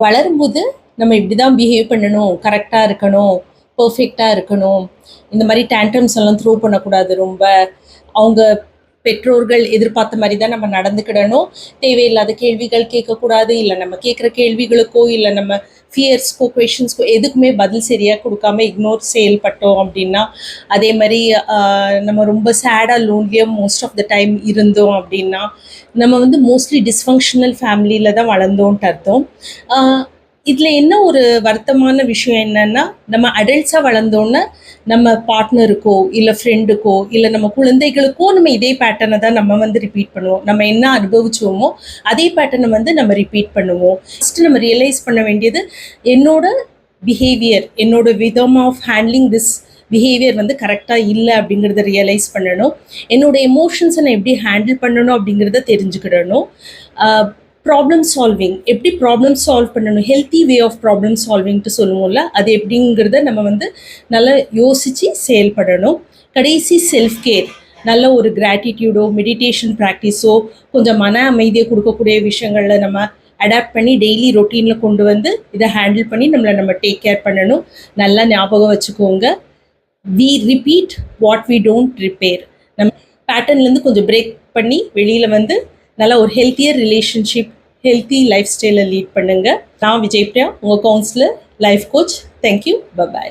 வளரும்போது நம்ம இப்படி தான் பிஹேவ் பண்ணணும், கரெக்டாக இருக்கணும், பர்ஃபெக்டாக இருக்கணும், இந்த மாதிரி டேண்ட்ரம்ஸ் எல்லாம் த்ரோ பண்ணக்கூடாது ரொம்ப. அவங்க பெற்றோர்கள் எதிர்பார்த்த மாதிரி தான் நம்ம நடந்துக்கிடணும். தேவையில்லாத கேள்விகள் கேட்கக்கூடாது. இல்லை நம்ம கேட்குற கேள்விகளுக்கோ இல்லை நம்ம ஃபியர்ஸ்க்கோ கொஷின்ஸ்க்கோ எதுக்குமே பதில் சரியாக கொடுக்காம இக்னோர் செயல்பட்டோம் அப்படின்னா, அதே மாதிரி நம்ம ரொம்ப சேடாக லோன்லியாக மோஸ்ட் ஆஃப் த டைம் இருந்தோம் அப்படின்னா, நம்ம வந்து மோஸ்ட்லி டிஸ்ஃபங்க்ஷனல் ஃபேமிலியில் தான் வளர்ந்தோன்ட்டு அர்த்தம். இதில் என்ன ஒரு வருத்தமான விஷயம் என்னன்னா, நம்ம அடல்ட்ஸாக வளர்ந்தோன்னே நம்ம பார்ட்னருக்கோ இல்லை ஃப்ரெண்டுக்கோ இல்லை நம்ம குழந்தைகளுக்கோ நம்ம இதே பேட்டர்னை தான் நம்ம வந்து ரிப்பீட் பண்ணுவோம். நம்ம என்ன அனுபவிச்சோமோ அதே பேட்டர்னை வந்து நம்ம ரிப்பீட் பண்ணுவோம். ஃபஸ்ட்டு நம்ம ரியலைஸ் பண்ண வேண்டியது, என்னோட பிஹேவியர், என்னோட விதம் ஆஃப் ஹேண்ட்லிங் திஸ் பிஹேவியர் வந்து கரெக்டாக இல்லை அப்படிங்கிறத ரியலைஸ் பண்ணணும். என்னோடய எமோஷன்ஸை நான் எப்படி ஹேண்டில் பண்ணணும் அப்படிங்கிறத தெரிஞ்சுக்கிடணும். ப்ராப்ளம் சால்விங், எப்படி ப்ராப்ளம் சால்வ் பண்ணணும், ஹெல்த்தி வே ஆஃப் ப்ராப்ளம் சால்விங்ட்டு சொல்லுவோம்ல, அது எப்படிங்கிறத நம்ம வந்து நல்லா யோசித்து செயல்படணும். கடைசி செல்ஃப் கேர், நல்ல ஒரு கிராட்டிடியூடோ மெடிடேஷன் ப்ராக்டிஸோ கொஞ்சம் மன அமைதியை கொடுக்கக்கூடிய விஷயங்களில் நம்ம அடாப்ட் பண்ணி டெய்லி ரொட்டீனில் கொண்டு வந்து இதை ஹேண்டில் பண்ணி நம்ம டேக் கேர் பண்ணணும். நல்லா ஞாபகம் வச்சுக்கோங்க, we repeat what we don't repair. நம்ம பேட்டர்ன்லேருந்து கொஞ்சம் பிரேக் பண்ணி வெளியில் வந்து நல்ல ஒரு ஹெல்த்தியர் ரிலேஷன்ஷிப், ஹெல்த்தி லைஃப் ஸ்டைலை லீட் பண்ணுங்கள். நான் விஜய் பிரியா, உங்கள் counsellor, life coach. Thank you, by.